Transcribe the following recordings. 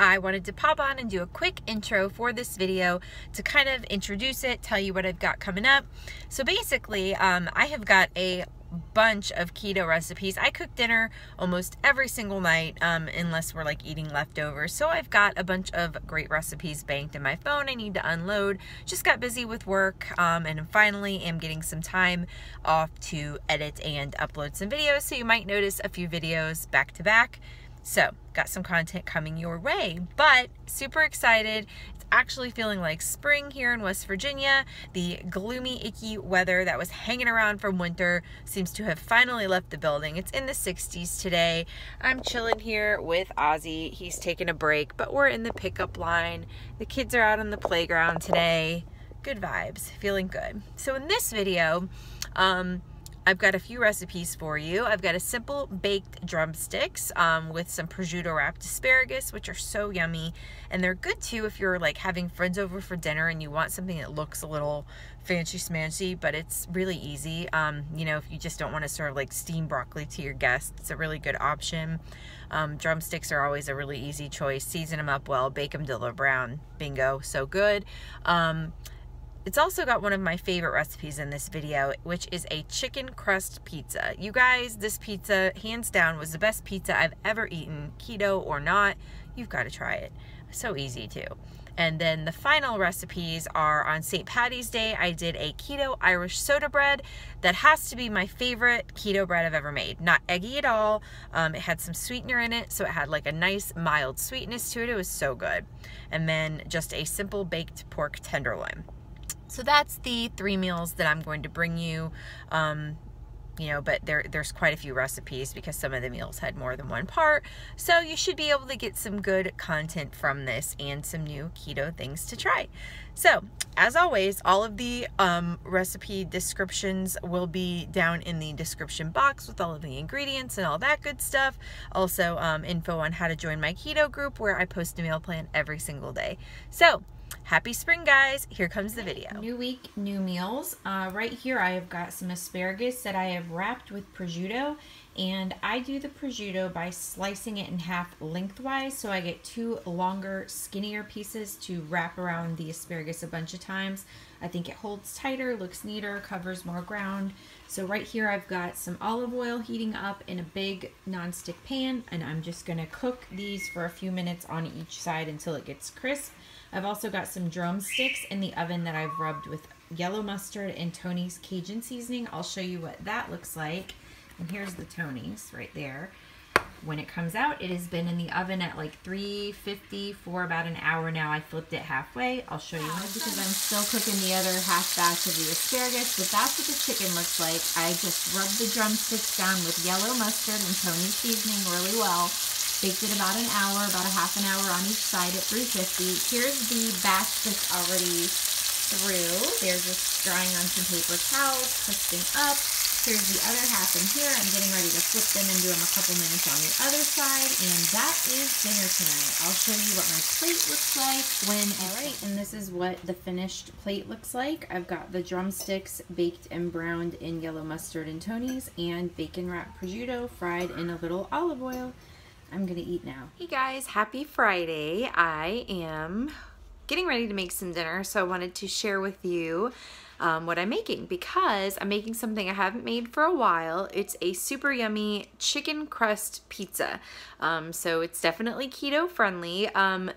I wanted to pop on and do a quick intro for this video to kind of introduce it, tell you what I've got coming up. So basically, I have got a bunch of keto recipes. I cook dinner almost every single night, unless we're like eating leftovers. So I've got a bunch of great recipes banked in my phone. I need to unload. Just got busy with work, and finally am getting some time off to edit and upload some videos. So you might notice a few videos back to back. So got some content coming your way, but super excited. It's actually feeling like spring here in West Virginia. The gloomy, icky weather that was hanging around from winter seems to have finally left the building. It's in the 60s today. I'm chilling here with Ozzy. He's taking a break, but we're in the pickup line. The kids are out on the playground today. Good vibes, feeling good. So in this video, I've got a few recipes for you. I've got a simple baked drumsticks with some prosciutto-wrapped asparagus, which are so yummy. And they're good too if you're like having friends over for dinner and you want something that looks a little fancy-smancy, but it's really easy. You know, if you just don't want to serve like steamed broccoli to your guests, it's a really good option. Drumsticks are always a really easy choice. Season them up well, bake them till they're brown. Bingo, so good. It's also got one of my favorite recipes in this video, which is a chicken crust pizza. You guys, this pizza, hands down, was the best pizza I've ever eaten, keto or not. You've got to try it. So easy too. And then the final recipes are on St. Patty's Day. I did a keto Irish soda bread that has to be my favorite keto bread I've ever made. Not eggy at all. It had some sweetener in it, so it had like a nice mild sweetness to it. It was so good. And then just a simple baked pork tenderloin. So that's the 3 meals that I'm going to bring you, you know, but there's quite a few recipes because some of the meals had more than one part. So you should be able to get some good content from this and some new keto things to try. So as always, all of the recipe descriptions will be down in the description box with all of the ingredients and all that good stuff. Also info on how to join my keto group where I post a meal plan every single day. So happy spring, guys. Here comes the video. New week, new meals. Right here I have got some asparagus that I have wrapped with prosciutto, and I do the prosciutto by slicing it in half lengthwise so I get 2 longer, skinnier pieces to wrap around the asparagus a bunch of times. I think it holds tighter, looks neater, covers more ground. So right here I've got some olive oil heating up in a big nonstick pan, and I'm just gonna cook these for a few minutes on each side until it gets crisp. I've also got some drumsticks in the oven that I've rubbed with yellow mustard and Tony's Cajun seasoning. I'll show you what that looks like. And here's the Tony's right there. When it comes out, it has been in the oven at like 350 for about an hour now. I flipped it halfway. I'll show you because I'm still cooking the other half batch of the asparagus, but that's what the chicken looks like. I just rubbed the drumsticks down with yellow mustard and Tony's seasoning really well. Baked it about an hour, about a half an hour on each side at 350. Here's the batch that's already through. They're just drying on some paper towels, crisping up. Here's the other half in here. I'm getting ready to flip them and do them a couple minutes on the other side. And that is dinner tonight. I'll show you what my plate looks like when it's alright. And this is what the finished plate looks like. I've got the drumsticks baked and browned in yellow mustard and Tony's, and bacon wrapped prosciutto fried in a little olive oil. I'm gonna eat now. Hey guys, happy Friday. I am getting ready to make some dinner, so I wanted to share with you what I'm making because I'm making something I haven't made for a while. It's a super yummy chicken crust pizza. So it's definitely keto friendly.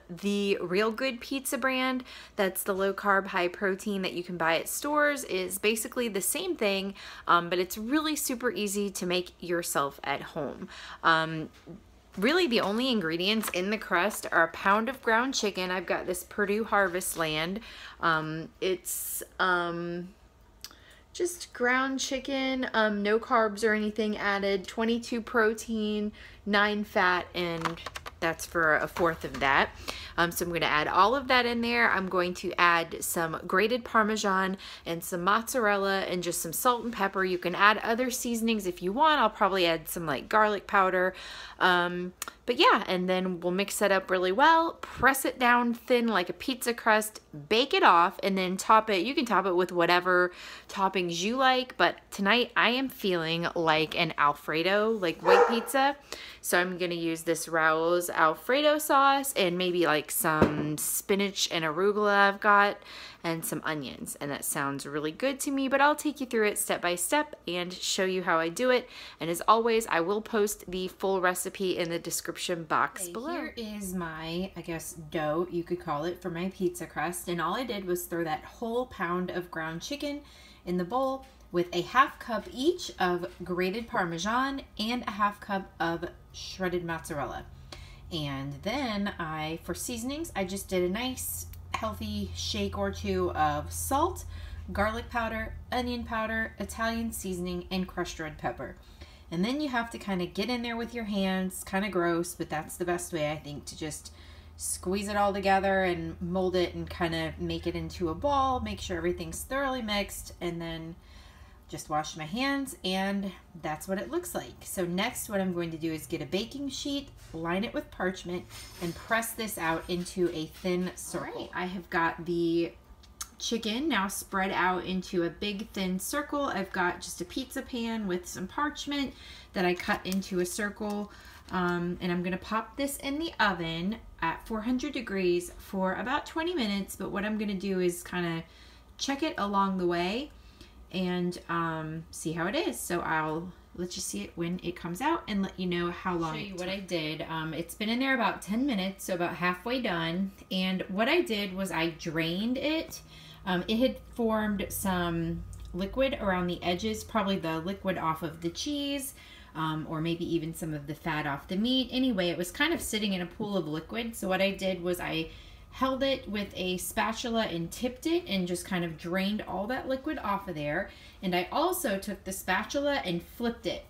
The Real Good pizza brand, that's the low carb, high protein that you can buy at stores, is basically the same thing, but it's really super easy to make yourself at home. Really, the only ingredients in the crust are a pound of ground chicken. I've got this Purdue Harvest Land. It's just ground chicken, no carbs or anything added, 22 protein, 9 fat, and that's for 1/4 of that. So I'm going to add all of that in there. I'm going to add some grated parmesan and some mozzarella and just some salt and pepper. You can add other seasonings if you want. I'll probably add some like garlic powder. But yeah, and then we'll mix that up really well, press it down thin like a pizza crust, bake it off, and then top it. You can top it with whatever toppings you like, but tonight I am feeling like an Alfredo, like white pizza. So I'm gonna use this Raoul's Alfredo sauce and maybe like some spinach and arugula I've got, and some onions, and that sounds really good to me, but I'll take you through it step by step and show you how I do it. And as always, I will post the full recipe in the description box below. Here is my, I guess, dough, you could call it, for my pizza crust, and all I did was throw that whole pound of ground chicken in the bowl with a 1/2 cup each of grated parmesan and a 1/2 cup of shredded mozzarella. And then for seasonings, I just did a nice healthy shake or two of salt, garlic powder, onion powder, Italian seasoning, and crushed red pepper. And then you have to kind of get in there with your hands, kind of gross, but that's the best way, I think, to just squeeze it all together and mold it and kind of make it into a ball, make sure everything's thoroughly mixed, and then just wash my hands, and that's what it looks like. So next, what I'm going to do is get a baking sheet, line it with parchment, and press this out into a thin circle. I have got the chicken now spread out into a big thin circle. I've got just a pizza pan with some parchment that I cut into a circle, and I'm gonna pop this in the oven at 400 degrees for about 20 minutes, but what I'm gonna do is kind of check it along the way and see how it is. So I'll let you see it when it comes out and let you know how long. I'll show you what I did. It's been in there about 10 minutes, so about halfway done. And what I did was I drained it. It had formed some liquid around the edges, probably the liquid off of the cheese, or maybe even some of the fat off the meat. Anyway, it was kind of sitting in a pool of liquid. So what I did was I held it with a spatula and tipped it and just kind of drained all that liquid off of there. And I also took the spatula and flipped it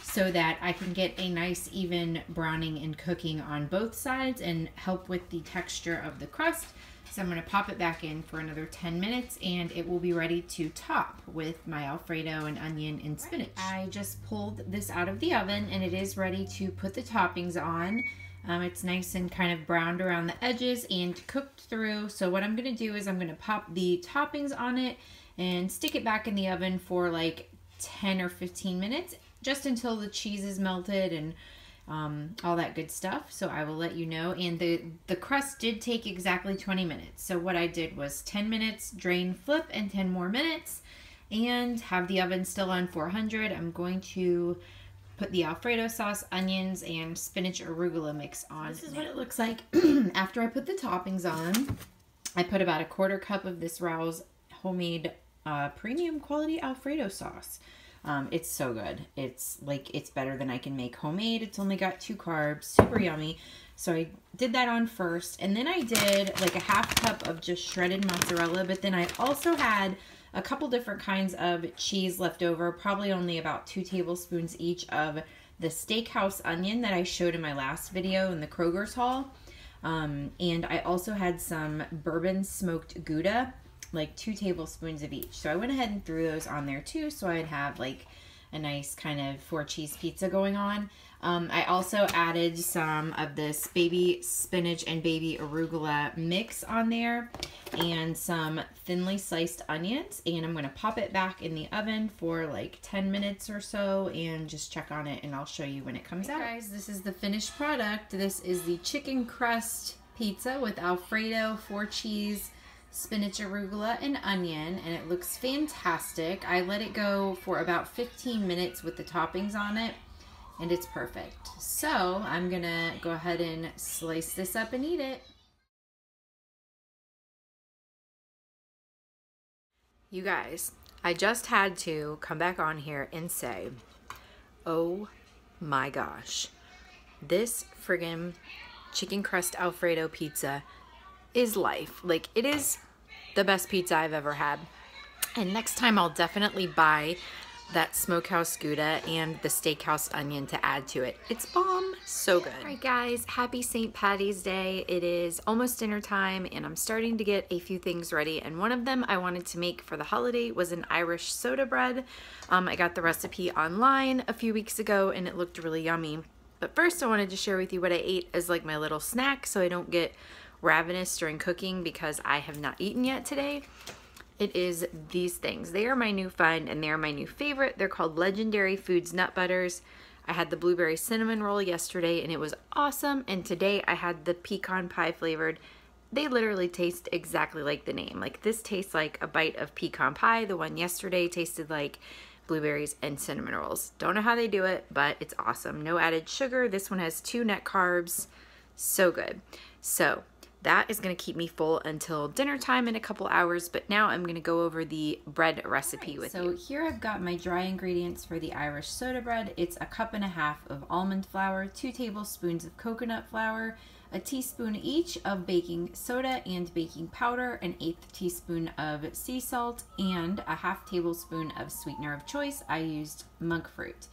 so that I can get a nice even browning and cooking on both sides and help with the texture of the crust. So I'm going to pop it back in for another 10 minutes and it will be ready to top with my Alfredo and onion and spinach. I just pulled this out of the oven and it is ready to put the toppings on. It's nice and kind of browned around the edges and cooked through. So what I'm going to do is I'm going to pop the toppings on it and stick it back in the oven for like 10 or 15 minutes, just until the cheese is melted and all that good stuff. So I will let you know. And the crust did take exactly 20 minutes. So what I did was 10 minutes, drain, flip, and 10 more minutes, and have the oven still on 400. I'm going to put the Alfredo sauce, onions, and spinach arugula mix on. This is what it looks like after I put the toppings on. I put about a 1/4 cup of this Raoul's homemade premium quality Alfredo sauce. It's so good. It's better than I can make homemade. It's only got 2 carbs, super yummy. So I did that on first, and then I did like a 1/2 cup of just shredded mozzarella, but then I also had a couple different kinds of cheese left over, probably only about 2 tablespoons each of the steakhouse onion that I showed in my last video in the Kroger's haul. And I also had some bourbon smoked gouda, like 2 tablespoons of each. So I went ahead and threw those on there too, so I'd have like a nice kind of 4-cheese pizza going on. I also added some of this baby spinach and baby arugula mix on there and some thinly sliced onions, and I'm going to pop it back in the oven for like 10 minutes or so and just check on it, and I'll show you when it comes out. Guys, this is the finished product. This is the chicken crust pizza with Alfredo, 4 cheese, spinach, arugula, and onion, and it looks fantastic. I let it go for about 15 minutes with the toppings on it, and it's perfect. So I'm gonna go ahead and slice this up and eat it. You guys, I just had to come back on here and say, oh my gosh, this friggin' chicken crust Alfredo pizza is life. Like, it is the best pizza I've ever had. And next time I'll definitely buy that smokehouse gouda and the steakhouse onion to add to it. It's bomb. So good. All right, guys, happy St. Patty's Day. It is almost dinner time and I'm starting to get a few things ready, and one of them I wanted to make for the holiday was an Irish soda bread. I got the recipe online a few weeks ago and it looked really yummy. But first I wanted to share with you what I ate as like my little snack so I don't get ravenous during cooking because I have not eaten yet today. It is these things. They are my new find and they are my new favorite. They're called Legendary Foods Nut Butters. I had the blueberry cinnamon roll yesterday and it was awesome. And today I had the pecan pie flavored. They literally taste exactly like the name. Like this tastes like a bite of pecan pie. The one yesterday tasted like blueberries and cinnamon rolls. Don't know how they do it, but it's awesome. No added sugar. This one has 2 net carbs. So good. So that is going to keep me full until dinner time in a couple hours, but now I'm going to go over the bread recipe with you. So here I've got my dry ingredients for the Irish soda bread. It's 1.5 cups of almond flour, 2 tablespoons of coconut flour, a teaspoon each of baking soda and baking powder, an 1/8 teaspoon of sea salt, and a 1/2 tablespoon of sweetener of choice. I used monk fruit.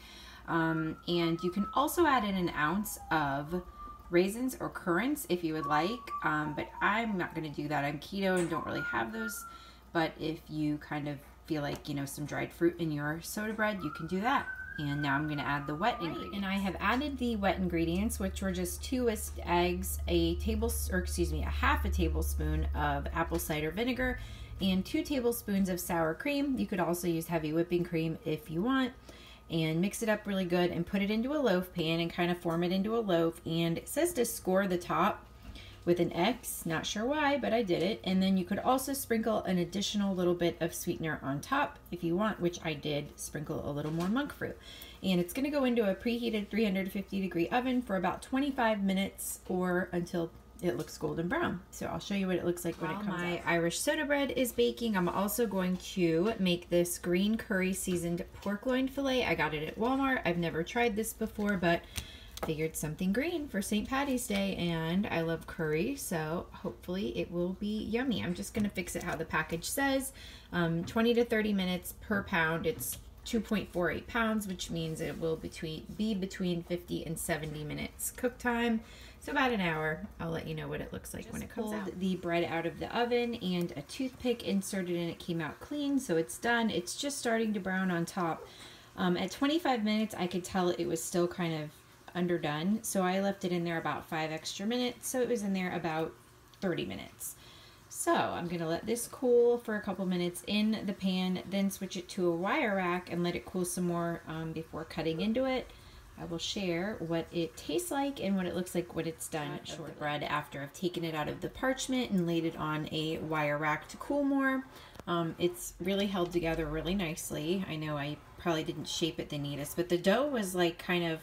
And you can also add in 1 ounce of raisins or currants if you would like, but I'm not going to do that. I'm keto and don't really have those, but if you kind of feel like, you know, some dried fruit in your soda bread, you can do that. And now I'm going to add the wet ingredients. And I have added the wet ingredients, which were just 2 whisked eggs, a 1/2 tablespoon of apple cider vinegar, and 2 tablespoons of sour cream. You could also use heavy whipping cream if you want. And mix it up really good and put it into a loaf pan and kind of form it into a loaf. And it says to score the top with an X, not sure why, but I did it. And then you could also sprinkle an additional little bit of sweetener on top if you want, which I did sprinkle a little more monk fruit. And it's going to go into a preheated 350-degree oven for about 25 minutes or until it looks golden brown. So I'll show you what it looks like when it comes out. My Irish soda bread is baking. I'm also going to make this green curry seasoned pork loin fillet. I got it at Walmart. I've never tried this before, but figured something green for St. Patty's Day, and I love curry, so hopefully it will be yummy. I'm just gonna fix it how the package says. 20 to 30 minutes per pound. It's 2.48 pounds, which means it will be between 50 and 70 minutes cook time. So about an hour. I'll let you know what it looks like when it comes out. The bread out of the oven and a toothpick inserted in it came out clean, so it's done. It's just starting to brown on top. At 25 minutes, I could tell it was still kind of underdone, so I left it in there about 5 extra minutes, so it was in there about 30 minutes. So I'm going to let this cool for a couple minutes in the pan, then switch it to a wire rack and let it cool some more before cutting into it. I will share what it tastes like and what it looks like when it's done. Short bread after I've taken it out of the parchment and laid it on a wire rack to cool more. It's really held together really nicely. I know I probably didn't shape it the neatest, but the dough was like kind of,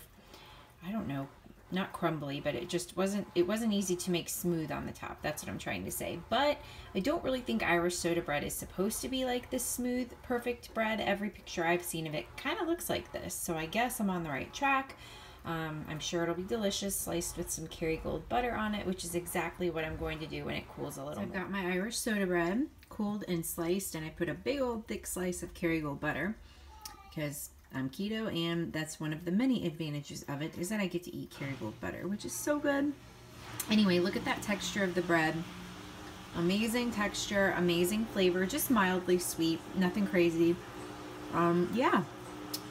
I don't know, not crumbly, but it just wasn't easy to make smooth on the top. That's what I'm trying to say. But I don't really think Irish soda bread is supposed to be like this smooth, perfect bread. Every picture I've seen of it kind of looks like this. So I guess I'm on the right track. I'm sure it'll be delicious, sliced with some Kerrygold butter on it, which is exactly what I'm going to do when it cools a little. So I've got my Irish soda bread cooled and sliced, and I put a big old thick slice of Kerrygold butter because I'm keto, and that's one of the many advantages of it is that I get to eat Kerrygold butter, which is so good. Anyway, look at that texture of the bread. Amazing texture, amazing flavor, just mildly sweet, nothing crazy. Yeah,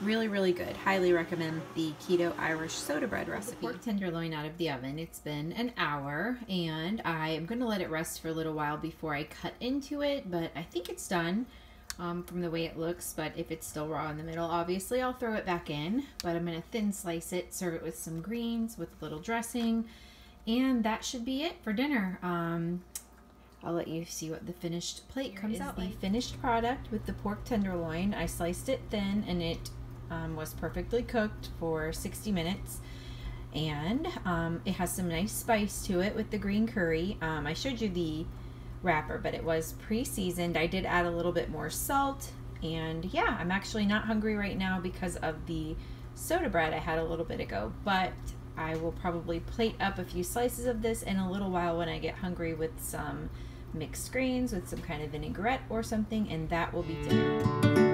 really, really good. Highly recommend the keto Irish soda bread recipe. Pork tenderloin out of the oven. It's been an hour, and I am going to let it rest for a little while before I cut into it, but I think it's done. From the way it looks, but if it's still raw in the middle, obviously I'll throw it back in, but I'm going to thin slice it, serve it with some greens, with a little dressing, and that should be it for dinner. I'll let you see what the finished plate comes out like. The finished product with the pork tenderloin. I sliced it thin, and it was perfectly cooked for 60 minutes, and it has some nice spice to it with the green curry. I showed you the wrapper, but it was pre-seasoned. I did add a little bit more salt, and yeah, I'm actually not hungry right now because of the soda bread I had a little bit ago, but I will probably plate up a few slices of this in a little while when I get hungry with some mixed greens with some kind of vinaigrette or something, and that will be dinner.